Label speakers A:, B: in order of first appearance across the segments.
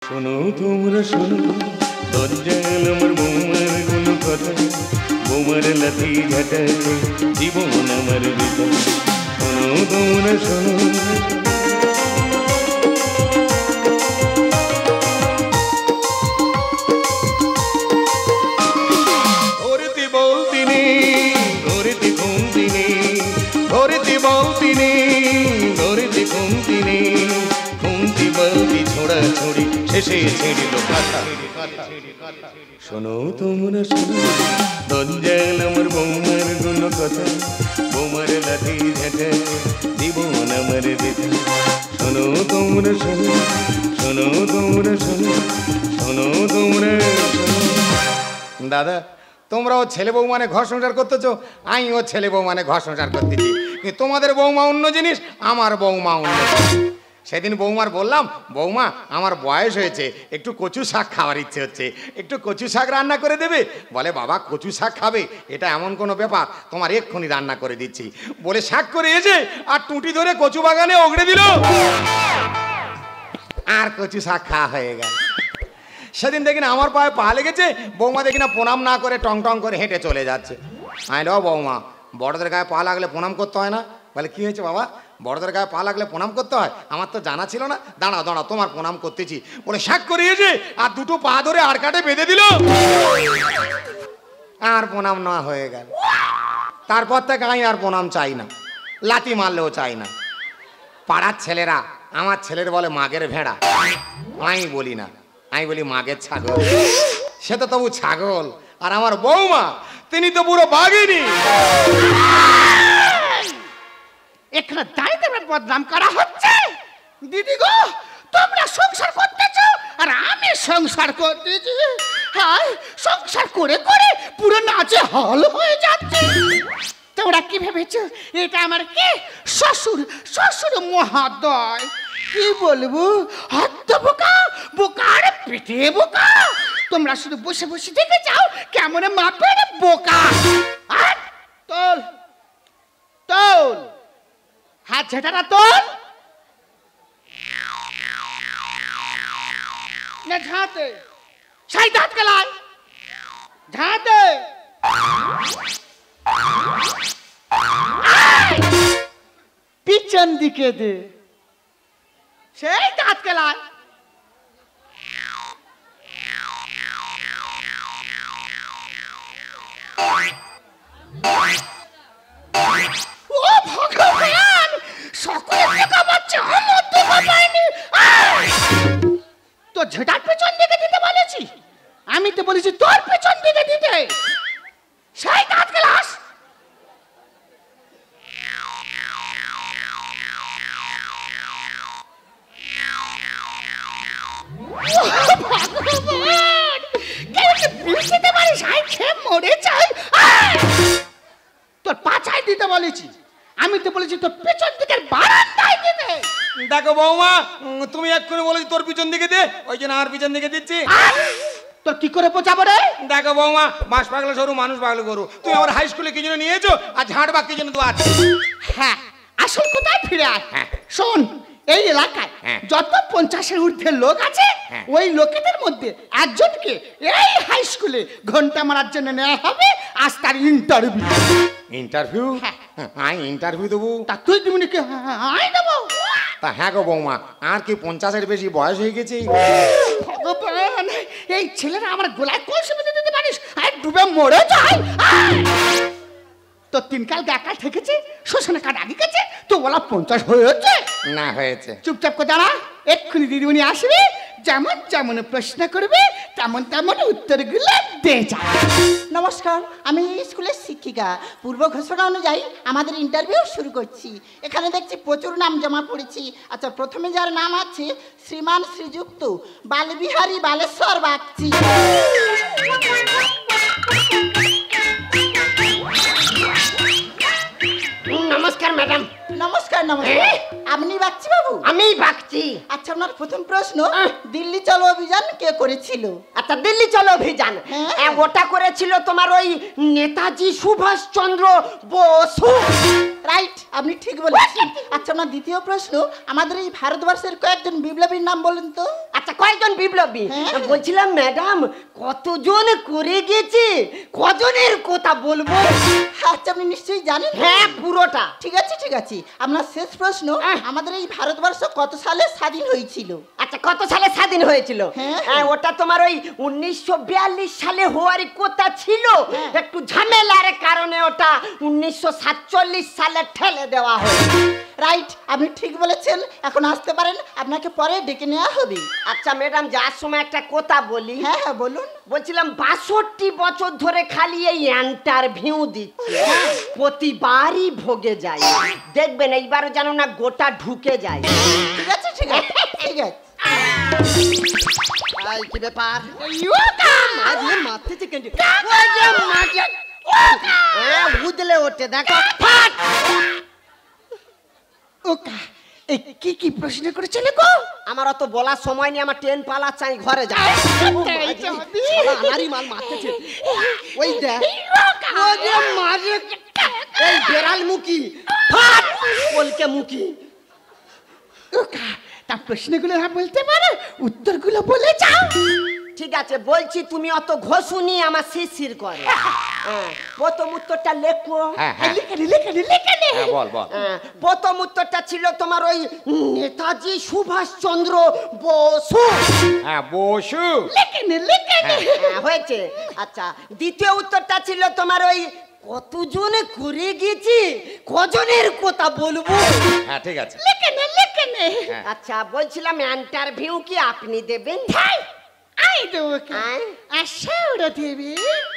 A: শোনো তোমরা শোনো, দরজাল আমার বৌমার কোনো কথা, বৌমার লাথি ঝাঁটায় জীবন আমার বিদায়। শোনো তোমরা শোনো, ধরতে বলতি নেই, ধরতে কমতি নেই, ধরতে বলতি নেই, ধরতে কমতি নেই, কমতি বলতি ছোড়া ছড়ি শেষে ছেড়িল কথা। শোনো তোমরা শোনো, দরজাল আমার বৌমার কোনো কথা, বৌমার লাঠি ঝাঁটায় জীবন আমার বেঁধে। শোনো তোমরা শোনো, শোনো তোমরা শোনো, শোনো তোমরা শোনো। দাদা, তোমরাও ছেলে বউ মানে ঘর সংসার করতেছো, আমিও ছেলে বউ মানে ঘর সংসার করতেছি, কিন্তু তোমাদের বৌমা অন্য জিনিস, আমার বৌমা অন্য জিনিস। সেদিন বৌমার বললাম, বৌমা আমার বয়স হয়েছে, একটু কচু শাক খাওয়ার ইচ্ছে হচ্ছে, একটু কচু শাক রান্না করে দেবে? বলে বাবা কচু শাক খাবে এটা এমন কোনো ব্যাপার, তোমার এক্ষুনি রান্না করে দিচ্ছি বলে শাক করে এসে আর টুটি ধরে কচু বাগানে ওগড়ে দিল, আর কচু শাক খাওয়া হয়ে গেল। সেদিন দেখি না আমার পায়ে পা লেগেছে, বৌমা দেখি না প্রণাম না করে টং টং করে হেঁটে চলে যাচ্ছে। আমি লো বৌমা, বড়দের গায়ে পা লাগলে প্রণাম করতে হয় না? বলে কি হয়েছে বাবা, বড়দের গায়ে পা লাগলে প্রণাম করতে হয়? আমার তো জানা ছিল না। দাঁড়াও দাঁড়াও, তোমার প্রণাম করতেছি বলে শাক করিয়েছে আর দুটো পা ধরে আর কাটে বেঁধে দিল, আর প্রণাম না হয়ে গেল। তারপর থেকে আমি আর প্রণাম চাই না, লাথি মারলেও চাই না। পাড়ার ছেলেরা আমার ছেলের বলে মাগের ভেড়া, আমি বলি না, আমি বলি মাগের ছাগল। সে তো তবু ছাগল, আর আমার বৌমা তিনি তো পুরো বাঘিনী।
B: এখানে দাঁড়িয়ে বদনাম করা হচ্ছে। দিদি গো, তোমরা সংসার করতেছ আর আমি সংসার করতেছি। হায়, সংসার করে করে পুরো নাচে হল হয়ে যাচ্ছে। তোমরা কি ভেবেছো এটা আমার কি শ্বশুর? শ্বশুর মহাদয়, কি বলবো, হদ্দ বোকা, বোকার পেটে বোকা। তোমরা শুধু বসে বসে দেখে যাও কেমন মাপের বোকা। আর তোল তোল, হাত ঝেঁটাটা তোল না, ঝাঁতে সাই দাঁত গেলায়, ঝাঁতে পিছন দিকে দে, সেই দাঁত গেলায়। ও ভগবান, সকলে দেখা পাচ্ছে, আমার তো পাইনি। তো ঝেঁটার পেছন দিকে দিতে বলেছি, আমি তো বলেছি তোর পেছন দিকে দিতে। সেই দাঁত গেলাস। ভগবান, কেউ কি বিষ দিতে পারিস? আই খেয়ে মরে চাই। তোর পাছায় দিতে বলেছি, আমি তো বলেছি তোর পেছন দিকের বারান্দায় দিতে।
A: দেখো বৌমা, তুমি এক্ষুনি বলেছি তোর পিছন দিকে দে, ওই জন্য আর পিছন দিকে দিচ্ছি।
B: তোর কি করে বোঝাবো রে?
A: দেখো বৌমা, বাস পাগলা সরু মানুষ পাগলা গরু, তুমি আমার হাই স্কুলে কি জন্য নিয়েছো আর ঝাড় বাগ কি জন্য তো আছে।
B: হ্যাঁ, আসল কোথায় ফিরে আয়। শোন, এই এলাকায় যত 50-এর ঊর্ধ্বে লোক আছে, ওই লোকেদের মধ্যে একজনকে এই হাই স্কুলে ঘন্টা মারার জন্য নেওয়া হবে। আজ তার ইন্টারভিউ।
A: ইন্টারভিউ? আমি ইন্টারভিউ দেবো?
B: তা তুই দিবি নাকি? আমি দেবো।
A: তা হ্যাঁ গো বৌমা, আর কি 50-এর বেশি বয়স হয়ে গেছে।
B: ভগবান, এই ছেলেরা আমার গোলায় কলসি বেঁধে দিতে পারিস, আর ডুবে মরে যায়। তো 3 কাল গাকাল থেকেছে, শ্মশানে কাঠ আগে গেছে, তো বলা 50 হয়েছে
A: না? হয়েছে।
B: চুপচাপ করে দাঁড়া, এক্ষুনি দিদিমণি আসবে, যেমন যেমন প্রশ্ন করবে তেমন তেমন উত্তরগুলো দে যা।
C: নমস্কার, আমি স্কুলের শিক্ষিকা। পূর্ব ঘোষণা অনুযায়ী আমাদের ইন্টারভিউ শুরু করছি। এখানে দেখছি প্রচুর নাম জমা পড়েছি। আচ্ছা, প্রথমে যার নাম আছে শ্রীমান শ্রীযুক্ত বালবিহারী বালেশ্বর বাগচি।
B: নমস্কার ম্যাডাম।
C: নমস্কার নমস্কার। আপনি বাগচি বাবু?
B: আমি বাগচি।
C: আচ্ছা, আপনার প্রথম প্রশ্ন, দিল্লি চলো অভিযান কে করেছিল?
B: আচ্ছা, দিল্লি চলো অভিযান ওটা করেছিল তোমার ওই নেতাজি সুভাষচন্দ্র বসু।
C: রাইট, আপনি ঠিক বলেছেন। আচ্ছা, আপনার দ্বিতীয় প্রশ্ন, আমাদের এই ভারতবর্ষের কয়েকজন বিপ্লবীর নাম বলুন তো।
D: আচ্ছা, কয়েকজন বিপ্লবী?
C: হ্যাঁ।
D: বলছিলাম ম্যাডাম, কতজন করে গেছে, কজনের কথা বলবো?
C: আচ্ছা, আপনি নিশ্চয়ই জানেন।
D: হ্যাঁ, পুরোটা।
C: ঠিক আছে ঠিক আছে, আপনার শেষ প্রশ্ন, আমাদের এই ভারতবর্ষ কত সালে স্বাধীন হয়েছিল?
D: আচ্ছা, কত সালে স্বাধীন হয়েছিল?
C: হ্যাঁ।
D: ওটা তোমার ওই 1942 সালে হওয়ার কথা ছিল,
C: হ্যাঁ।
D: একটু ঝামেলার কারণে ওটা 1947 সালে ঠেলে দেওয়া হয়।
C: রাইট, আপনি ঠিক বলেছেন। এখন আসতে পারেন, আপনাকে পরে ডেকে নেওয়া হবে।
D: আচ্ছা ম্যাডাম, যার সময় একটা কথা বলি।
C: হ্যাঁ হ্যাঁ, বলুন।
D: বলছিলাম 62 বছর ধরে খালি এই ইন্টারভিউ দিচ্ছি, প্রতিবারই ভোগে যায়। দেখবেন এইবারও যেন না গোটা ঢুকে যায়।
C: ঠিক আছে ঠিক আছে ঠিক আছে।
D: এই কি ব্যাপার? মাঝে মারতেছে কেন? উদলে ওঠে, দেখো। ফাট!
B: ওকা, এই কি প্রশ্ন করেছিলে গো?
D: আমার অত বলার সময় নেই, আমার ট্রেন পালা চাই, ঘরে যা। আনারি মাল মারতেছে। ওই দেখ, এই বেড়াল মুখী, ফাট! বলকে মুখী।
B: ওকা, তা প্রশ্নগুলো না বলতে পারো, উত্তরগুলো বলে যাও।
D: ঠিক আছে, বলছি, তুমি অত ঘষুনি আমার শিরশির করে। প্রথম উত্তরটা লেখো।
B: লেখানে।
A: বল বল।
D: প্রথম উত্তরটা ছিল তোমার ওই নেতাজি সুভাষ চন্দ্র বসু।
A: হ্যাঁ, বসু।
B: লেখানে।
D: হয়েছে। আচ্ছা, দ্বিতীয় উত্তরটা ছিল তোমার ওই কতজনে করে গেছি, কজনের কথা বলবো?
A: হ্যাঁ, ঠিক আছে।
B: লেখানে।
D: আচ্ছা, বলছিলাম ইন্টারভিউ কি আপনি দেবেন?
B: আই দেবো কে? আশা ওরা দেবে।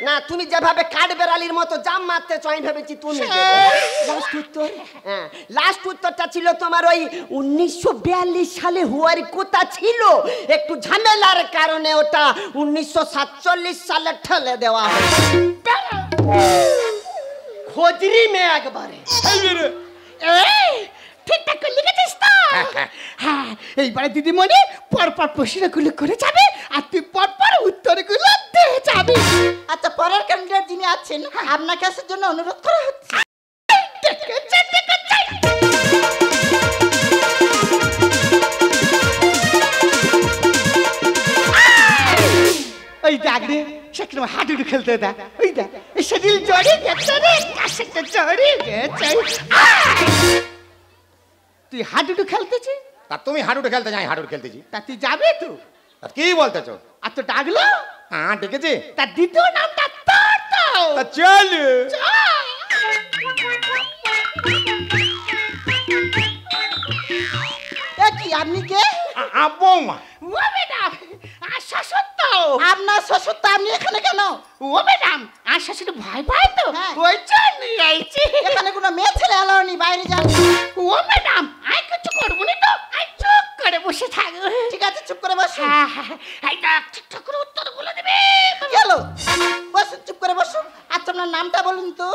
D: না, তুমি যেভাবে কাঠ বেড়ালির মতো জাম মারতে আমি ভেবেছি তুমি লাস্ট উত্তর। হ্যাঁ, লাস্ট উত্তরটা ছিল তোমার ওই 1942 সালে হওয়ার কথা ছিল, একটু ঝামেলার কারণে ওটা 1947 সালে ঠেলে দেওয়া হয়। খোঁজরি মেয়ে একবারে।
B: এই, ঠিকঠাক করে লিখেছিস তো? হ্যাঁ, এইবারে দিদিমণি পরপর প্রশ্নগুলো করে যাবে, আর তুই পরপর উত্তরগুলো দিয়ে যাবি।
C: আচ্ছা, পরের ক্যান্ডিডেট যিনি আছেন, আপনাকে আসার জন্য অনুরোধ করা হচ্ছে।
B: ওই দেখ রে, সেখানে হাডুডু খেলতে দেখ। ওই দেখ, শরীর জড়ে গেছে রে, কাশটা জড়ে গেছে। তুই হাডুডু খেলতেছিস?
A: তা তুমি হাডুডু খেলতে যাই, হাডুডু খেলতেছি।
B: তা তুই যাবে তো?
A: তা কি বলতেছো?
B: আর তো ডাকলো,
A: হ্যাঁ, ডেকেছি।
B: তার দ্বিতীয় নামটা তোর তো।
A: তা চল।
C: কি আপনি কে?
A: বৌমা।
B: ও ম্যাডাম, আর শ্বশুর তো।
C: আপনার শ্বশুর তো, আপনি এখানে কেন?
B: ও ম্যাডাম, আর শ্বশুর ভয় পায় তো,
C: হ্যাঁ।
B: ওই জন্যই আইছি।
C: এখানে কোনো মেয়ে ছেলে এলাও নি, বাইরে যান।
B: ও ম্যাডাম, আই কিছু করবো না তো, আই চুপ করে বসে থাকবো।
C: ঠিক আছে, চুপ করে বসুন।
B: এই দেখ, ঠিকঠাক করে উত্তরগুলো দেবে।
C: গেল, বসুন, চুপ করে বসুন। আচ্ছা, আপনার নামটা বলুন তো।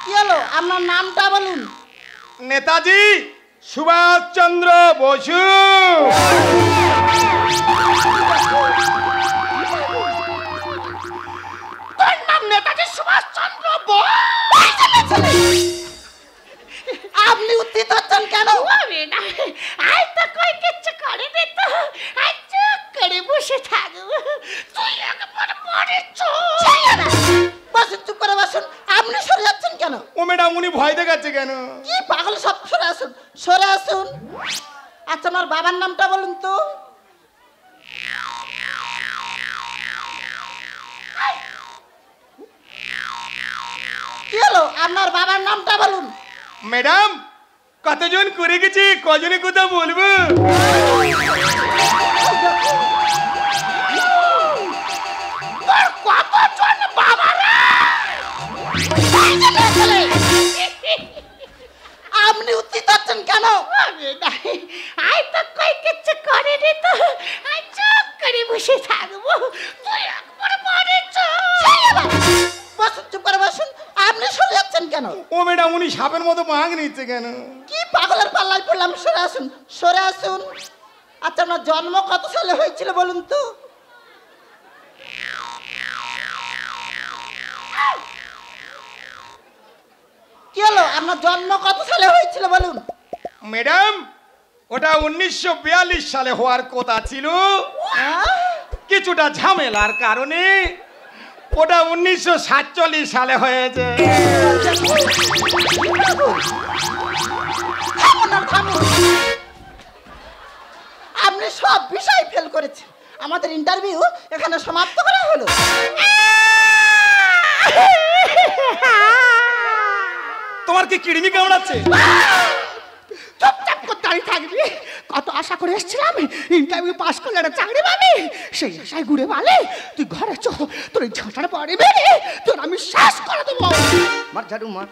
C: কি হলো, আপনার নামটা বলুন।
A: নেতাজি সুভাষচন্দ্র বসু।
B: তোর নাম নেতাজি সুভাষচন্দ্র বোস?
C: আপনি উত্তেজিত হচ্ছেন কেন?
B: ও ম্যাডাম, আই তো কই কিচ্ছু করে নি তো, আই চুপ করে বসে থাকবো। তুই একবার মরেছ।
C: বসুন, চুপ করে বসুন। আপনি সরে যাচ্ছেন কেন?
A: ও ম্যাডাম, উনি ভয় দেখাচ্ছে কেন?
C: কি পাগল সব, সরে আসুন, সরে আসুন। আচ্ছা, আমার বাবার নামটা বলুন তো। কি হলো, আপনার বাবার নামটা বলুন।
A: ম্যাডাম, কতজন করে গেছে, কজনে কথা বলবো?
B: তোর কতজন বাবারা?
C: আপনি উত্তেজিত হচ্ছেন কেন?
B: আই তো কই কিচ্ছু করে নি তো, আই চুপ করে বসে থাকবো। তুই একবার মরেছ।
C: বসুন, চুপ করে বসুন। আপনি সরে যাচ্ছেন কেন?
A: ও ম্যাডাম, উনি সাপের মতো ভাঙ নিচ্ছে কেন?
C: কি পাগলের পাল্লায় পড়লাম, সরে আসুন, সরে আসুন। আচ্ছা, আপনার জন্ম কত সালে হয়েছিল বলুন তো। কি হলো? আপনার জন্ম কত সালে হয়েছিল বলুন?
A: ম্যাডাম, ওটা 1942 সালে হওয়ার কথা ছিল, কিছুটা ঝামেলার কারণে ওটা 1947 সালে হয়েছে।
C: আপনি সব বিষয় ফেল করেছেন। আমাদের ইন্টারভিউ এখানে সমাপ্ত করা হলো।
A: তোমার কি কিডনি কামড়াচ্ছে?
B: চুপচাপ করে দাঁড়িয়ে থাকবি। কত আশা করে এসেছিলাম ইন্টারভিউ পাস করলে একটা চাকরি পাবি, সেই আশায় ঘুরে বালে তুই ঘরে চো, তোর এই ঝাঁটার পরে বেরে তোর আমি শেষ করে দেবো।
D: মার ঝাড়ু মার,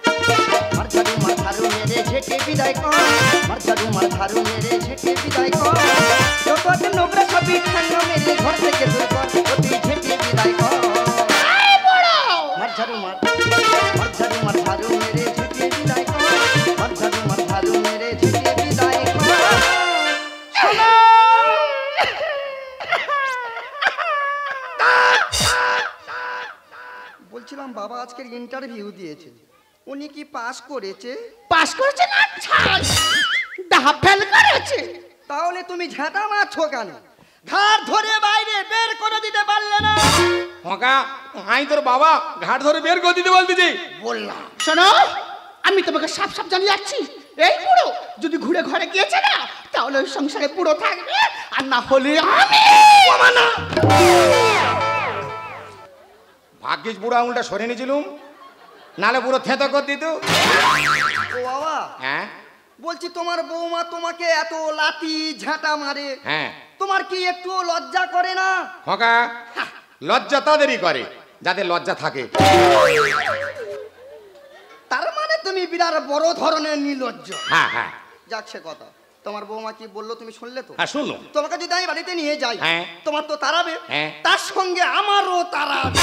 D: মার ঝাড়ু মার ঝাড়ু মেরে ঝেঁটে বিদায় কর, মার ঝাড়ু মার ঝাড়ু মেরে ঝেঁটে বিদায় কর, যত নোংরা সবই ঠান্ডা মেরে ঘর থেকে দূর কর, তুই ঝেঁটে বিদায় কর। মার ঝাড়ু মার, মার ঝাড়ু মার ঝাড়ু মেরে ঝেঁটে বিদায় কর, মার ঝাড়ু মার ঝাড়ু মেরে ঝেঁটে বিদায় কর। বলছিলাম বাবা আজকের ইন্টারভিউ দিয়েছে, উনি কি পাস করেছে?
B: পাস করেছে না ছাড়, ডাহা ফেল করেছে।
D: তাহলে তুমি ঝাঁটা মারছো কেন? ঘাড় ধরে বাইরে বের করে দিতে পারলে না?
A: হকা, আই তোর বাবা ঘাট ধরে বের করে দিতে বলতেছি।
B: বললাম শোনো, আমি তোমাকে সাপ সাপ জানিয়ে যাচ্ছি, এই বুড়ো যদি ঘুরে ঘরে গিয়েছে না তাহলে ওই সংসারে বুড়ো থাকবে, আর না হলে আমি।
A: ভাগ্যিস বুড়ো আঙুলটা সরে নিয়েছিলুম, নালে পুরো থেতো করে দিত।
D: ও বাবা,
A: হ্যাঁ
D: বলছি তোমার বৌমা তোমাকে এত লাথি ঝাঁটা মারে,
A: হ্যাঁ,
D: তোমার কি একটু লজ্জা করে না?
A: হকা, লজ্জা তাদেরই করে যাদের লজ্জা থাকে।
D: তার মানে তুমি বিরাট বড় ধরনের নির্লজ্জ।
A: হ্যাঁ হ্যাঁ
D: যাক সে কথা, তোমার বৌমা কি বললো তুমি শুনলে তো?
A: হ্যাঁ শুনলো।
D: তোমাকে যদি আমি বাড়িতে নিয়ে যাই,
A: হ্যাঁ।
D: তোমার তো তাড়াবে,
A: হ্যাঁ।
D: তার সঙ্গে আমারও তাড়াবে।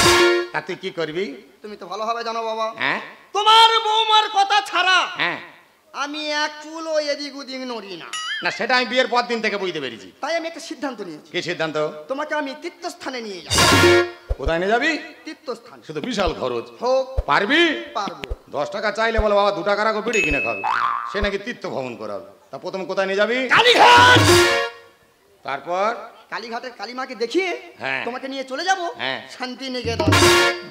A: তা তুই কি করবি?
D: তুমি তো ভালোভাবে জানো বাবা,
A: হ্যাঁ
D: তোমার বৌমার কথা ছাড়া
A: হ্যাঁ,
D: আমি এক চুলও এদিক ওদিক নড়ি না।
A: না সেটা আমি বিয়ের পর দিন থেকে বুঝতে পেরেছি।
D: তাই আমি একটা সিদ্ধান্ত নিয়েছি,
A: কি সিদ্ধান্ত?
D: তোমাকে আমি তীর্থস্থানে নিয়ে যাব।
A: কোথায় নিয়ে যাবি?
D: তীর্থস্থান
A: শুধু বিশাল খরচ।
D: হোক,
A: পারবি?
D: পারবো।
A: 10 টাকা চাইলে বলো বাবা 2 টাকা রাখো, বিড়ি কিনে খাবে। সে নাকি তীর্থ ভ্রমণ করাবে। তা প্রথম কোথায় নিয়ে যাবি?
D: কালীঘাট।
A: তারপর
D: কালীঘাটের কালীমাকে দেখিয়ে
A: হ্যাঁ।
D: তোমাকে নিয়ে চলে যাব
A: হ্যাঁ।
D: শান্তিনিকেতন।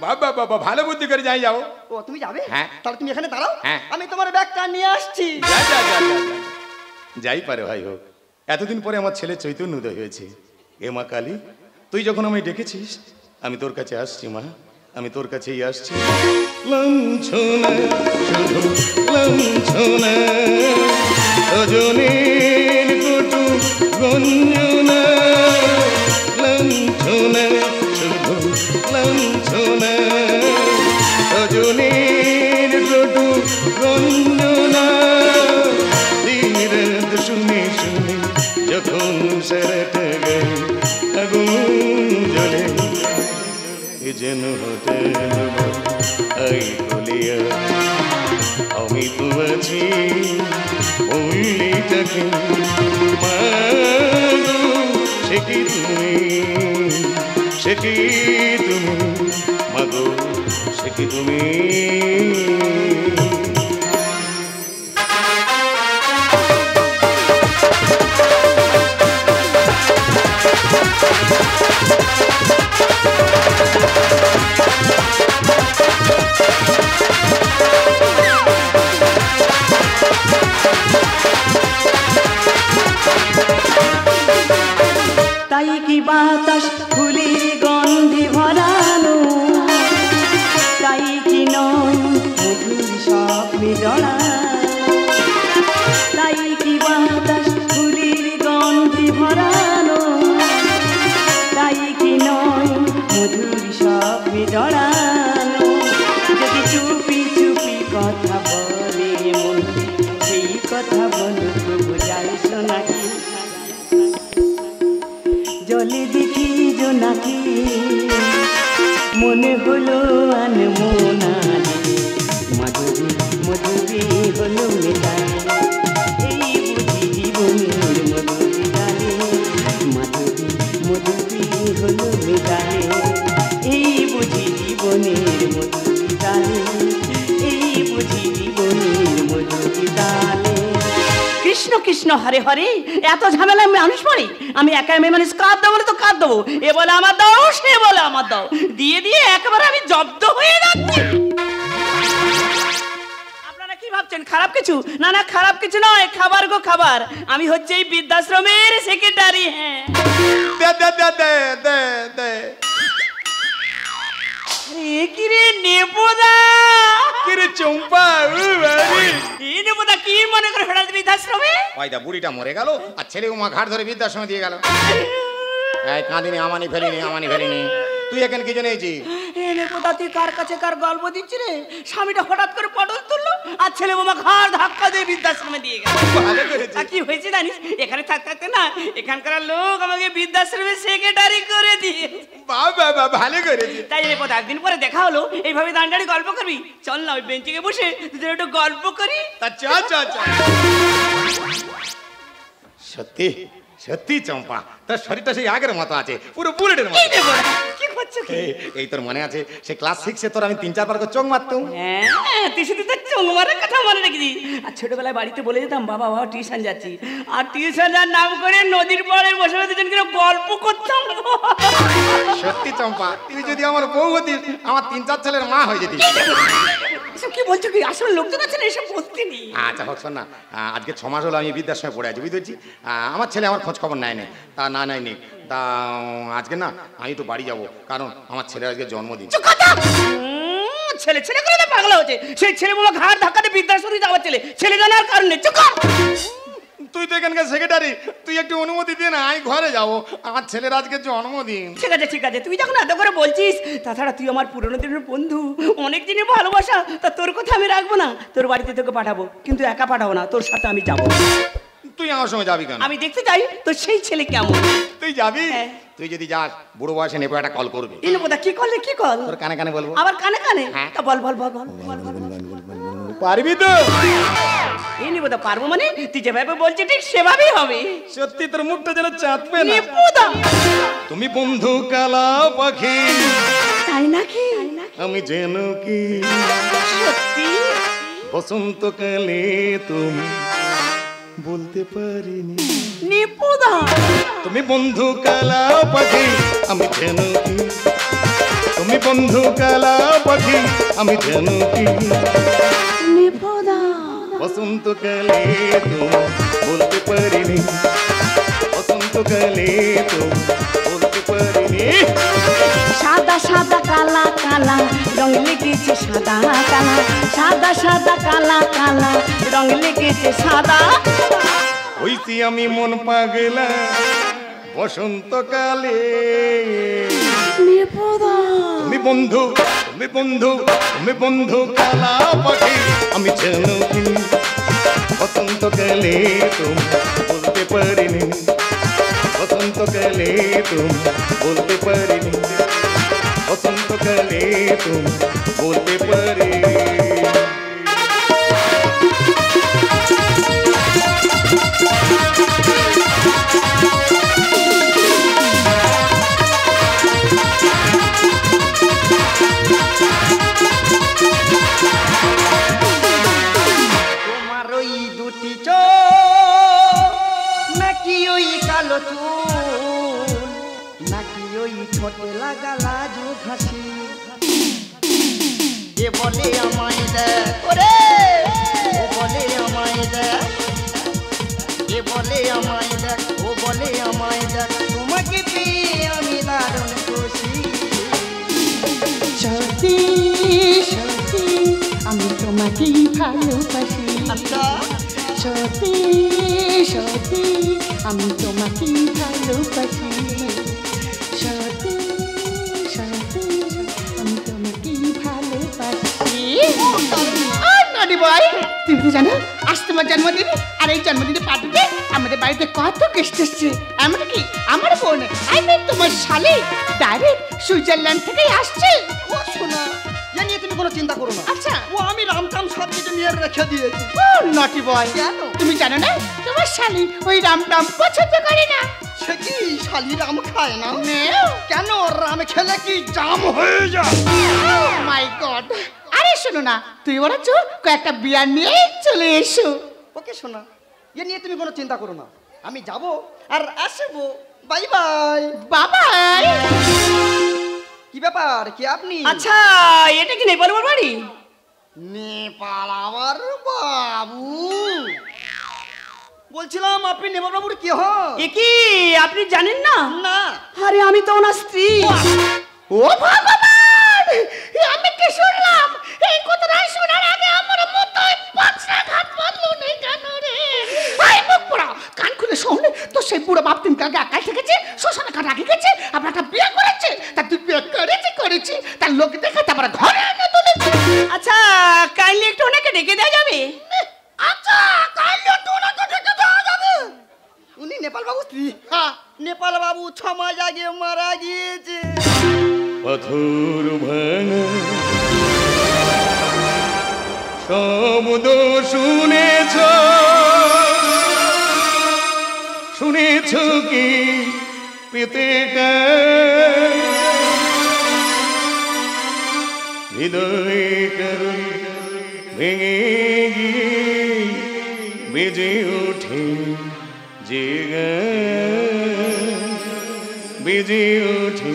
A: বাবা বাবা, ভালো বুদ্ধি করে যাই যাও।
D: ও তুমি যাবে?
A: হ্যাঁ।
D: তাহলে তুমি এখানে দাঁড়াও,
A: হ্যাঁ।
D: আমি তোমার ব্যাগটা নিয়ে আসছি।
A: যা যা যা যা, যা। যাই পারে ভাই হোক, এতদিন পরে আমার ছেলে চৈতন্য উদয় হয়েছে। এ মা কালী, তুই যখন আমায় ডেকেছিস আমি তোর কাছে আসছি মা, আমি তোর কাছেই আসছি। লাঞ্ছনা শুধু লাঞ্ছনা, রজনীর কটু গঞ্জনা, লাঞ্ছনা শুধু লাঞ্ছনা, রজনীর কটু গঞ্জনা, দিন রাত শুনে শুনে যখন সারাটা গায়ে আগুন জ্বলে, এ যেন হোটেল আই বলিয়া আমি তো আছি বললিটাকে মাগো, সে কি তুমি, সে কি তুমি মাগো, সে কি তুমি।
E: তাই কি বাতাস ফুলের গন্ধে ভরানো, তাই কি নয় মধুর স্বপ্নে জড়ানো, তাই কি বাতাস ফুলের গন্ধে ভরানো, কৃষ্ণ কৃষ্ণ হরে হরে, এত ঝামেলায় মানুষ পড়ে। আমি একা মেয়ে মানুষ, কাঁদ দেবো বলে তো কাঁদ দেবো, এ বলে আমার দাও, সে বলে আমার দাও, দিয়ে দিয়ে একেবারে আমি জব্দ হয়ে যাচ্ছি। আপনারা কি ভাবছেন খারাপ কিছু? না না, খারাপ কিছু নয়, খাবার গো খাবার। আমি হচ্ছে এই বৃদ্ধাশ্রমের সেক্রেটারি। হ্যাঁ,
A: দে দে দে দে দে দে।
E: কি রে নেপোদা,
A: কি রে চম্পা,
E: এই নেপোদা কি মনে করে হঠাৎ বৃদ্ধাশ্রমে?
A: ওই দা বুড়িটা মরে গেল আর ছেলে মা ঘাট ধরে বৃদ্ধাশ্রমে দিয়ে গেল। এই কাঁদিনি, আমানি ফেলিনি, আমানি ফেলিনি। তুই এখানে কি জেনেছি?
E: নেপোদা তুই কার কাছে কার গল্প দিচ্ছি রে? স্বামীটা হঠাৎ করে পটল তুললো আর ছেলে মামা ঘাড় ধাক্কা দিয়ে বৃদ্ধাশ্রমে দিয়ে গেল। আর কি হয়েছে জানিস? এখানে থাকতে না এখানকার লোক আমাকে বৃদ্ধাশ্রমে সেক্রেটারি করে দিয়ে।
A: বাবা বাবা, ভালো করেছি।
E: তাই নেপোদা একদিন পরে দেখা হলো, এইভাবে দাঁড়িয়ে গল্প করবি? চল না ওই বেঞ্চে বসে তুই একটু গল্প করি।
A: আচ্ছা আচ্ছা আচ্ছা। সত্যি সত্যি চম্পা, তোর শরীরটা সেই আগের মতো আছে, পুরো বুলেটের মতো।
E: কি করছো কি?
A: এই তোর মনে আছে সে ক্লাস 6-এ তোর আমি 3-4 বার করে চোখ মারতাম?
E: হ্যাঁ, তুই শুধু তোর চোখ মারার কথা মনে রেখেছি। আর ছোটবেলায় বাড়িতে বলে যেতাম বাবা বাবা টিউশন যাচ্ছি, আর টিউশন যার নাম করে নদীর পাড়ে বসে বসে দুজন করে গল্প করতাম।
A: সত্যি চম্পা, তুই যদি আমার বউ হতিস, আমার 3-4 ছেলের মা হয়ে যেতিস।
E: এসব কি বলছো কি? আসলে লোকজন আছে না এসব বলতেনি।
A: আচ্ছা হোক, শোন না, আজকে 6 মাস হলো আমি বৃদ্ধাশ্রমে পড়ে আছি, বুঝতে পারছি। আমার ছেলে আমার খোঁজ খবর নেয় না, তা না নেয়নি। তা আজকে না আমি তো বাড়ি যাব, কারণ আমার ছেলের আজকে জন্মদিন।
E: ছেলে ছেলে করে তো পাগলা হচ্ছে। সেই ছেলে বাবা ঘাড় ধাক্কাতে বৃদ্ধাশ্রমে যাওয়ার ছেলে, ছেলে জানার কারণ নেই। চুপ কর।
A: তুই তো এখানকার সেক্রেটারি, তুই একটু অনুমতি দিয়ে না, আমি ঘরে যাব, আমার ছেলের আজকে জন্মদিন।
E: ঠিক আছে ঠিক আছে, তুই যখন এত করে বলছিস, তাছাড়া তুই আমার পুরনো দিনের বন্ধু, অনেক দিনের ভালোবাসা, তা তোর কথা আমি রাখবো না। তোর বাড়িতে তোকে পাঠাবো, কিন্তু একা পাঠাবো না, তোর সাথে আমি যাবো।
A: তুই আমার সঙ্গে যাবি কেন?
E: আমি দেখতে চাই তোর সেই ছেলে কেমন।
A: তুই যাবি?
E: হ্যাঁ।
A: তুই যদি যাস, বুড়ো বয়সে নেপো একটা কল করবি।
E: এই নেপোদা কি করলে? কি কল?
A: তোর কানে কানে বলবো।
E: আবার কানে কানে?
A: হ্যাঁ।
E: তা বল বল বল বল বল বল।
A: পারবি তো?
E: এই নেপোদা পারবো মানে? তুই যেভাবে বলছিস ঠিক সেভাবেই হবে।
A: সত্যি তোর মুখটা যেন চাঁদবে না।
E: নেপোদা
A: তুমি বন্ধু কালা পাখি,
E: তাই নাকি?
A: আমি যেন কি
E: সত্যি?
A: বসন্তকালে তুমি বলতে পারিনি।
E: নেপোদা
A: তুমি বন্ধু কালা পাখি, আমি যেন কি, তুমি বন্ধু কালা পাখি, আমি যেন কি
E: নেপোদা
A: বসন্তকালে তুমি বলতে পারিনি, বসন্তকালে তুমি বলতে পারিনি।
E: সাদা সাদা কালা কালা রং লেগেছে সাদা কালা, সাদা সাদা কালা কালা রং লেগেছে সাদা।
A: হইছি আমি মন পাগলা বসন্তকালে।
E: নেপোদা
A: তুমি বন্ধু, তুমি বন্ধু, তুমি বন্ধু কালা পাখি, আমি যেন কি বসন্তকালে তুমি বলতে পারিনি, বসন্তকালে তুমি বলতে পারিনি, বসন্তকালে তুমি বলতে পারিনি।
D: তোমার ওই দুটি চোখ নাকি ওই কালো চুল, নাকি ওই ঠোঁটে লাগা লাজু হাসি, এ বলে আমায় দেখ ওরে, ও বলে আমায় দেখ, এ বলে আমায় দেখ, ও বলে আমায় দেখ, তোমাকে পেয়ে আমি দারুণ খুশি।
C: সত্যি সত্যি আমি তোমাকেই ভালোবাসি।
D: আচ্ছা
C: সত্যি সত্যি আমি তোমাকেই ভালোবাসি। সত্যি সত্যি আমি তোমাকেই ভালোবাসি।
B: আর ননি বয়, তুমি তো জানো আজ তোমার জন্মদিন, আর এই জন্মদিনে পার্টিতে আমাদের বাড়িতে কত গেস্ট এসছে। এমনকি আমার বোন তোমার শালি ডাইরেক্ট সুইজারল্যান্ড থেকে আসছে।
D: ও শোনা, এ নিয়ে তুমি কোনো চিন্তা করো না।
B: আচ্ছা
D: ও আমি রামটাম সব কিছু নিয়ে রেখে দিয়েছি।
B: ও নটি বয়,
D: কেন?
B: তুমি জানো না তোমার শালি ওই রাম টাম পছন্দ করে না।
D: সে কি শালি রাম খায় না?
B: নেও।
D: কেন রাম খেলে কি জাম হয়ে যায়?
B: মাই গড। আরে শোনো না, তুই বরঞ্চ কয়েকটা বিয়ার নিয়ে চলে এসো।
D: ওকে শোনা, এ নিয়ে তুমি কোনো চিন্তা করো না, আমি যাব আর আসবো। Bye bye.
B: বাবাই।
D: কি ব্যাপার, কি আপনি?
E: আচ্ছা, এটা কি নেপাল বাড়ি?
D: নেপাল আমার বাবু? বলছিলাম আপনি নেপাল বাবুর কি হন?
E: এ কি আপনি জানেন না?
D: না।
E: আরে আমি তো ওনার স্ত্রী।
B: ও ভগবান, আমি কি শুনলাম? এই কথাটা শোনার আগে আমার মতোই পাঁচটা ঘাট বদলো নেই কেন রে? আই মুখ পোড়া, কান খুলে শোন। তো সেই বুড়ো বাপ তিন কালকে একাই থেকেছে, শ্মশানে কাঠ আগে গেছে, আবার একটা বিয়ে করেছে। তা তুই বিয়ে করেছি তার লোক দেখে তারপরে ঘরে এনে তুলেছে।
E: আচ্ছা, কাইন্ডলি একটু ওনাকে ডেকে দেওয়া যাবে?
B: আচ্ছা, কাইন্ডলি একটু ওনাকে ডেকে দেওয়া যাবে।
D: উনি নেপাল বাবু স্ত্রী?
B: হ্যাঁ।
D: নেপাল বাবু 6 মাস আগে মারা গিয়েছে।
A: পাথর ভাঙা শব্দ শুনেছ কি পেতে হৃদয় ভেঙে গিয়ে বেজে ওঠে যে বেজে ওঠে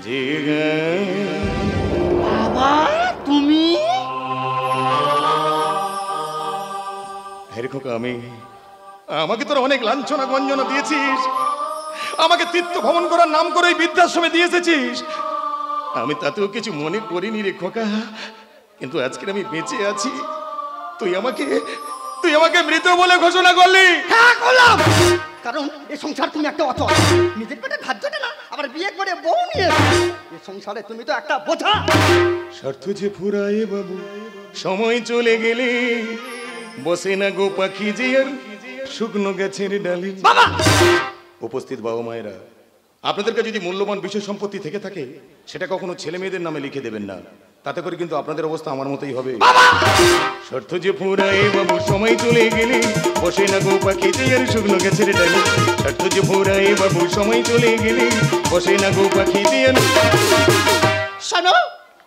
A: যে
B: বাবা তুমি?
A: হ্যাঁ খোকা, আমাকে তোর অনেক লাঞ্ছনা গঞ্জনা দিয়েছিস, আমাকে তীর্থ ভ্রমণ করার নাম করে বৃদ্ধাশ্রমে দিয়ে এসেছিস। আমি তাতেও কিছু মনে করিনি রে খোকা, কিন্তু আজকে আমি বেঁচে আছি। তুই আমাকে মৃত বলে ঘোষণা করলি।
B: হ্যাঁ করলাম।
D: কারণ এই সংসার তুমি একটা অচল, নিজের পেটে ভাত জোটে না, আবার বিয়ে করে বউ নিয়ে এই সংসারে তুমি তো একটা বোঝা।
A: স্বার্থ যে ফুরায় বাবু, সময় চলে গেলে বসে না গো পাখি যে আর শুকনো গাছের ডালে।
D: বাবা!
A: উপস্থিত বাবা মায়েরা, আপনাদেরকে যদি মূল্যবান বিশেষ সম্পত্তি থেকে থাকে সেটা কখনো ছেলে মেয়েদের নামে লিখে দেবেন না, তাতে করে কিন্তু আপনাদের অবস্থা আমার মতোই হবে। স্বার্থ যে ফুরায় বাবু, সময় চলে গেলে বসে না গো পাখি যে আর শুকনো গাছের ডালে। স্বার্থ যে ফুরায় বাবু, সময় চলে গেলে বসে না গো পাখি যে আর।
B: শোনো,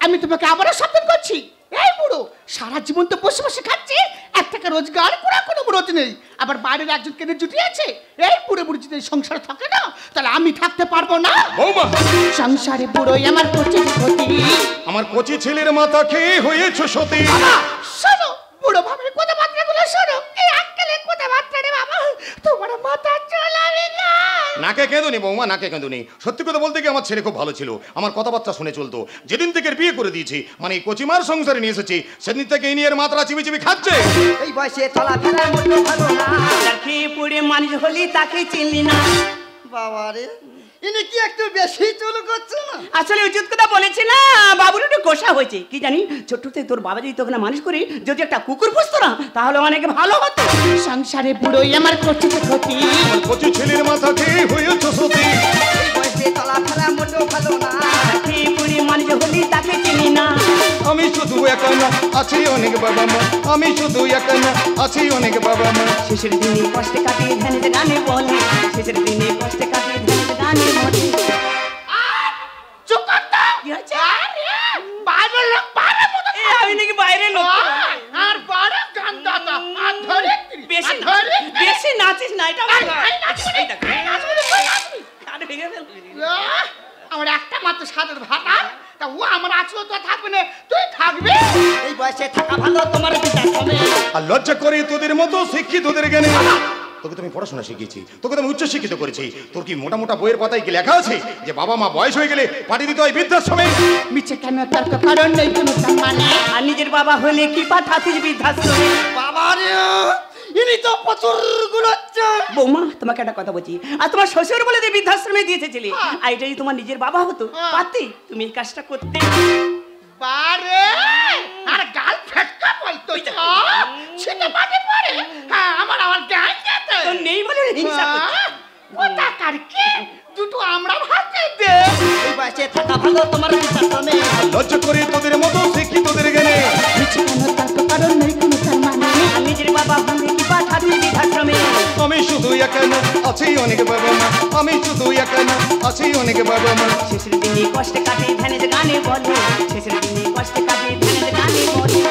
B: আমি তোমাকে আবারও সাবধান করছি। এই বুড়ো সারা জীবন তো বসে বসে খাচ্ছে, এক টাকা রোজগার করা কোনো রোজ নেই, আবার বাইরের একজন কেনে জুটিয়েছে। এই বুড়ো বুড়ি যদি সংসার থাকে না, তাহলে আমি থাকতে পারবো না।
A: বৌমা,
B: সংসারে বুড়োই আমার কচি ক্ষতি।
A: আমার কচি ছেলের মাথা খেয়ে হয়েছ সতী।
B: শোনো, বুড়ো ভাবে কথাবার্তাগুলো শোনো। এই আক্কেলে কথাবার্তা রে বাবা, তোমার মাথা চলাবে না।
A: নাকে কেঁদুনি বৌমা, নাকে কেঁদুনি। সত্যি কথা বলতে কি আমার ছেলে খুব ভালো ছিল, আমার কথাবার্তা শুনে চলতো। যেদিন থেকে বিয়ে করে দিয়েছি, মানে এই কচিমার সংসারে নিয়ে এসেছি, সেদিন থেকে এই নিয়ে মাত্রা চিবি চিবি খাচ্ছে।
D: এই বয়সে চলাফেরার মতো ভালো না।
E: খেয়ে পড়ে মানুষ হলি তাকে চিনলি না।
D: বাবা রে, ইনি কি একটু বেশি চুল করছে না?
E: আসলে উচিত কথা বলেছে না, বাবুর একটু গোসা হয়েছে। কি জানি ছোট্টতে তোর বাবা যদি তোকে না মানুষ করে যদি একটা কুকুর পুষতো না, তাহলে অনেক ভালো হতো।
B: সংসারে বুড়োই আমার কচি ক্ষতি।
A: আমার কচি ছেলের মাথা খেয়ে হয়েছ সতী।
D: এই বয়সে চলাফেরার মতো ভালো না।
E: খেয়ে পড়ে মানুষ হলি তাকে চিনি না।
A: আমি শুধু একা না, আছি অনেক বাবা মা। আমি শুধু একা না, আছি অনেক বাবা মা।
E: শেষের দিনে কষ্টে কাটে ধ্যানের গানে বলে, শেষের দিনে কষ্টে কাটে ধ্যানের গানে বলে।
B: চুপ কর তো।
E: কি হয়েছে?
B: আরে, বাইরের লোক বাইরের মতো
E: এ, আমি নাকি বাইরে লোক।
B: আর বড় গান্দাটা আর ধরে
E: বেশি বেশি নাচিস না, এটা কানে ভেঙে ফেলবি।
B: আমার একটা মাত্র সাদের ভাতা, তা ও আমার আছলো তো থাকবে না, তুই থাকবি।
D: এই বয়সে থাকা ভালো তোমার বৃদ্ধাশ্রমে।
A: আর লজ্জা করে তোদের মতো শিক্ষিতদের জ্ঞানে। তোকে তুমি পড়াশোনা শিখিয়েছি, তোকে তুমি উচ্চ শিক্ষিত করেছি। তোর কি মোটা মোটা বইয়ের পাতায় কি লেখা আছে যে বাবা মা বয়স হয়ে গেলে পাঠিয়ে দিতে হয় বৃদ্ধাশ্রমে?
B: মিছে কেন তর্ক কারণ নেই কোনো সম্মানে।
E: আর নিজের বাবা হলে কি পাঠাতিস বৃদ্ধাশ্রমে?
D: বাবা রে, ইনি তো প্রচুর গুলোচ্ছে।
E: বৌমা, তোমাকে একটা কথা বলছি, আর তোমার শ্বশুর বলে যে বৃদ্ধাশ্রমে দিয়েছে ছেলে, আর এটা যদি তোমার নিজের বাবা হতো, পারতে তুমি এই কাজটা করতে?
B: বারে আর গাল ফেটকা বলতো ছিটে মাঠে পড়ে। হ্যাঁ, আমার গান যেতে
E: তোর নেই বলে হিংসা করছে।
B: ওটা কার কি দুটো আমরা ভাতে দে।
D: এই বয়সে থাকা ভালো তোমার বৃদ্ধাশ্রমে।
A: লজ্জা করে তোদের মতো শিক্ষিতদের জ্ঞানে।
B: মিছে কেন তর্ক কারণ নেই কোনো সম্মানে।
E: আর নিজের বাবা হলে কি পাঠাতিস বৃদ্ধাশ্রমে?
A: আমি শুধু একা না, আছি অনেক বাবা মা। আমি শুধু একা না, আছি অনেক বাবা মা।
E: শেষের দিনে কষ্টে কাটে ধ্যানের গানে বলে, শেষের দিনে কষ্টে কাটে ধ্যানের গানে বলে।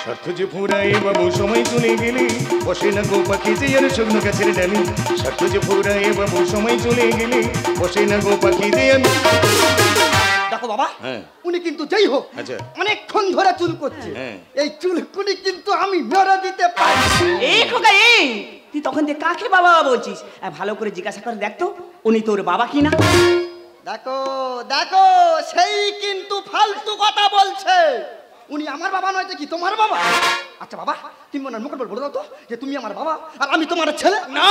A: স্বার্থ যে ফুরাই বাবু সময় চলে গেলে বসে না গো পাখি যে আর শুকনো গাছের ডালে স্বার্থ যে ফুরাই বাবু সময় চলে গেলে বসে না গো পাখি যে আর
B: দেখো বাবা,
A: হ্যাঁ।
B: উনি কিন্তু যাই হোক
A: আচ্ছা।
B: অনেকক্ষণ ধরে চুল করছে,
A: হ্যাঁ।
B: এই চুলকুনি কিন্তু আমি মেরে দিতে পারি।
E: এই খোকা এই তুই তখন দিয়ে কাকে বাবা বলছিস? ভালো করে জিজ্ঞাসা করে দেখ তো উনি তোর বাবা কিনা।
B: দেখো দেখো, সেই কিন্তু ফালতু কথা বলছে। উনি আমার বাবা নয় তো কি তোমার বাবা? আচ্ছা বাবা, তুমি ওনার মুখে বলে দাও তো যে তুমি আমার বাবা আর আমি তোমার ছেলে।
A: না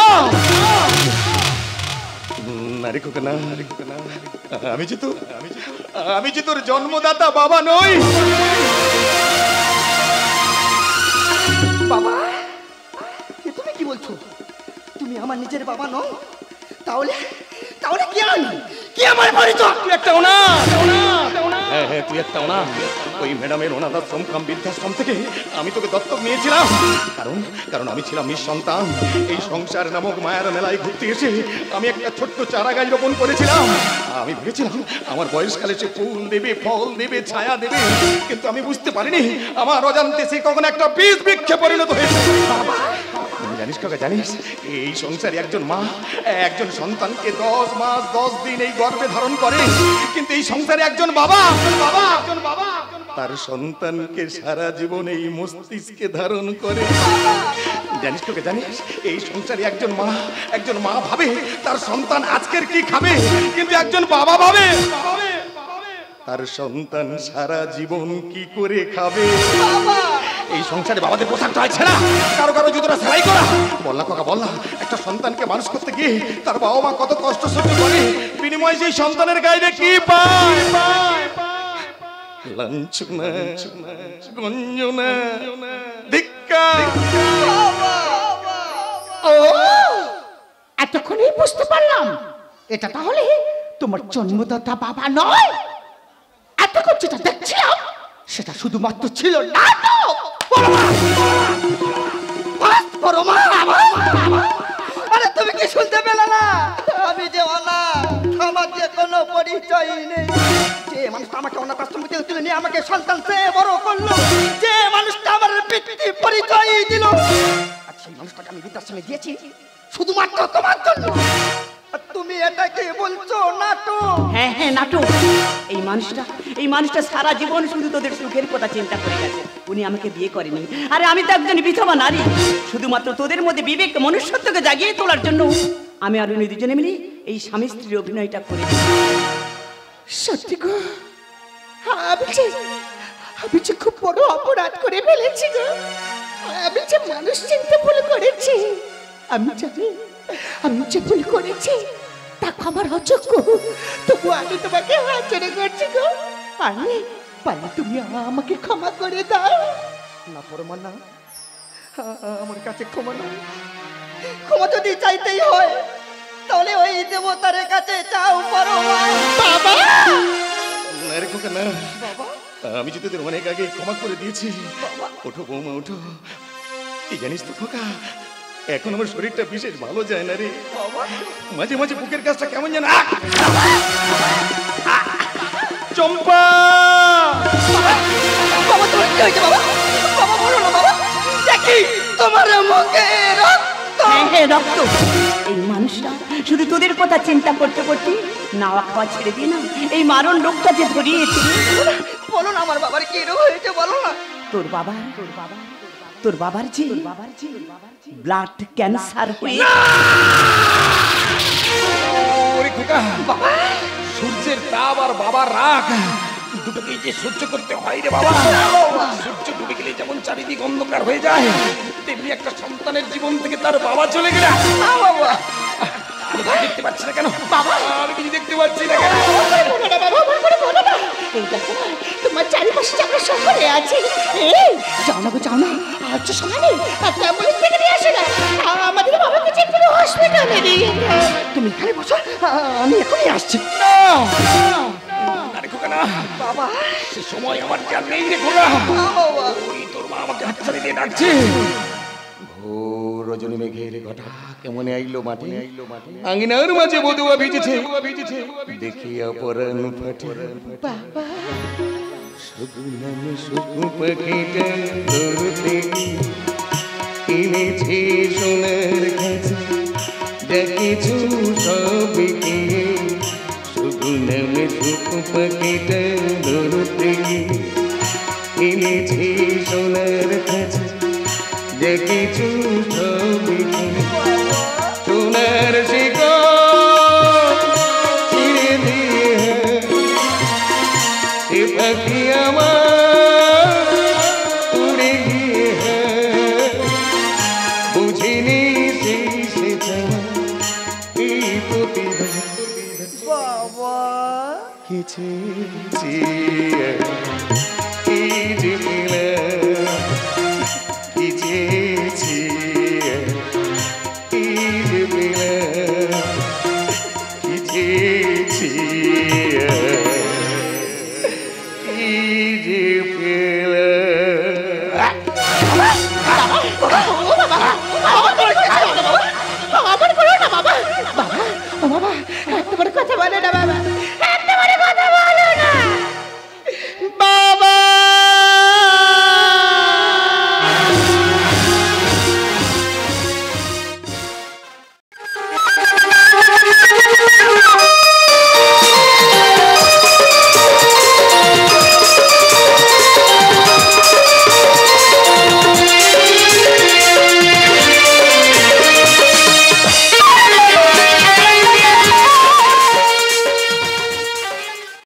A: না রে খোকা, না রে খোকা, না। আমি যে তোর জন্মদাতা বাবা নই।
B: বাবা, এ তুমি কি বলছো? তুমি আমার নিজের বাবা নও? তাহলে তাহলে কি আমি? কি আমার পরিচয়?
A: তুই একটা ওনা। হ্যাঁ হ্যাঁ, তুই একটা ওনা। ওই ম্যাডামের অনাথাশ্রম কাম বৃদ্ধাশ্রম থেকে আমি তোকে দত্তক নিয়েছিলাম, কারণ আমি ছিলাম নিঃসন্তান। এই সংসার নামক মায়ার মেলায় ঘুরতে এসে আমি একটা ছোট্ট চারা গাছ রোপণ করেছিলাম। আমি ভেবেছিলাম আমার বয়সকালে সে ফুল দেবে, ফল দেবে, ছায়া দেবে, কিন্তু আমি বুঝতে পারিনি আমার অজান্তে সে কখন একটা বীজ বৃক্ষে পরিণত হয়েছে। জানিস কাকা, জানিস এই সংসারে একজন মা একজন সন্তানকে 10 মাস 10 দিন এই গর্ভে ধারণ করে, কিন্তু এই সংসারে একজন বাবা তার সন্তানকে সারা জীবন এই মস্তিষ্কে ধারণ করে। জানিস কাকা, জানিস এই সংসারে একজন মা ভাবে তার সন্তান আজকের কি খাবে, কিন্তু একজন বাবা ভাবে তার সন্তান সারা জীবন কি করে খাবে। এই সংসারে বাবাদের পোশাকটা হয় ছেঁড়া, কারো জুতোটা সেলাই করা। বল না কাকা, বল না, একটা সন্তানকে মানুষ করতে গিয়ে তার বাবা মা কত কষ্ট সহ্য করে, বিনিময়ে সেই সন্তানের গায়ে কি পায়? লাঞ্ছনা, গঞ্জনা, ধিক্কার।
B: ও, এতক্ষণেই বুঝতে পারলাম এটা তাহলে তোমার জন্মদাতা বাবা নয়। এতক্ষণ যেটা দেখছিলাম সেটা শুধুমাত্র ছিল নাটক। আরে তুমি কি শুনতে পেলে না? আমি যে আমার যে কোনো পরিচয় নেই। যে মানুষটা আমাকে অনাথ আশ্রম থেকে তুলে নিয়ে আমাকে সন্তান সে বড় করলো, যে মানুষটা আমার পিতৃ পরিচয় দিল, আর সেই মানুষটাকে আমি বৃদ্ধাশ্রমে দিয়েছি শুধুমাত্র তোমার জন্য। আর তুমি এটাকে বলছো নাটক?
E: হ্যাঁ হ্যাঁ নাটক। এই মানুষটা সারা জীবন শুধু তোদের সুখের কথা চিন্তা করে গেছে। উনি আমাকে বিয়ে করেনি, আরে আমি তো একজন বিধবা নারী। শুধুমাত্র তোদের মধ্যে বিবেক মনুষ্যত্বকে জাগিয়ে তোলার জন্য আমি আর উনি দুজনে মিলে এই স্বামী স্ত্রীর অভিনয়টা করেছি।
B: সত্যি গো, আমি যে খুব বড় অপরাধ করে ফেলেছি গো। আমি যে মানুষ চিনতে ভুল করেছি। আমি যে ভুল করেছি তা ক্ষমার অযোগ্য, তবু আমি তোমাকে হাত জোড়ে করছি গো। পারলে তুমি আমাকে ক্ষমা করে দাও না। পরমা না, আমার কাছে ক্ষমা না। ক্ষমা যদি চাইতেই হয় তাহলে ওই দেবতার কাছে চাও পরমা। বাবা,
A: না আমি যে তোদের অনেক আগে ক্ষমা করে দিয়েছি। ওঠো বৌমা, ওঠো। এই জানিস তো খোকা, এখন আমার শরীরটা বিশেষ ভালো যায় না রে। মাঝে মাঝে বুকের কাজটা কেমন যেন। চম্পা,
B: বাবা তোমার কি হয়েছে? বাবা বাবা বলো না বাবা, দেখি তোমার মুখে রক্ত।
E: হ্যাঁ রক্ত। এই মানুষটা শুধু তোদের কথা চিন্তা করতে করতে নাওয়া খাওয়া ছেড়ে দিয়ে না এই মারণ রোগটা যে ধরিয়েছে।
B: বলো না আমার বাবার কি রোগ হয়েছে, বলো না।
E: তোর বাবার যে ব্লাড ক্যান্সার হয়ে।
A: ওরে খোকা, সূর্যের তাপ আর বাবার রাগ দুটোকেই যে সহ্য করতে হয় রে বাবা। সূর্য ডুবে গেলে যেমন চারিদিক অন্ধকার হয়ে যায়, তেমনি একটা সন্তানের জীবন থেকে তার বাবা চলে গেলে বাবা আমি দেখতে পাচ্ছি না কেন? বাবা আমি কিছু দেখতে পাচ্ছি না কেন?
B: তোমার চারিপাশে যারা শহরে আছে, এই যাও না গো, যাও না। আচ্ছা শোনা নেই, অ্যাম্বুলেন্স থেকে নিয়ে আসে না, আমাদের বাবাকে চেক করে হসপিটালে নিয়ে। তুমি এখানে বসো, আমি এখনই আসছি।
A: আরে খোকা না বাবা, সে সময় আমার জ্ঞান নেই রে খোকা। ওই তোর মা আমাকে হাতছানি দিয়ে ডাকছে। ভোর রজনী মেঘের ঘটা কেমন আইলো মাটি, আঙিনার মাঝে বধুয়া ভিজেছে, দেখিয়া পরাণ ফাটে। সুগুনামে সুখু পাখিটা ধরতে কিনেছি সোনার খাঁচা যা কিছু সবই কিনে সুগুনামে সুখু পাখিটা ধরতে কিনেছি সোনার খাঁচা যা কিছু সবই কিনে সোনার শিকড় ছিঁড়ে দিয়ে সে পাখি আমার উড়ে গিয়ে বুঝিনি সে চাওয়া এই প্রতিভা
D: বাবা
A: কি চেয়েছি কি যে পেলাম কি চেয়েছি কি যে পেলাম কি চেয়েছি কি যে পেলাম
B: আমার বলো না বাবা বাবা ও বাবা এত বড় কথা বলে না বাবা এত বড় কথা বলো না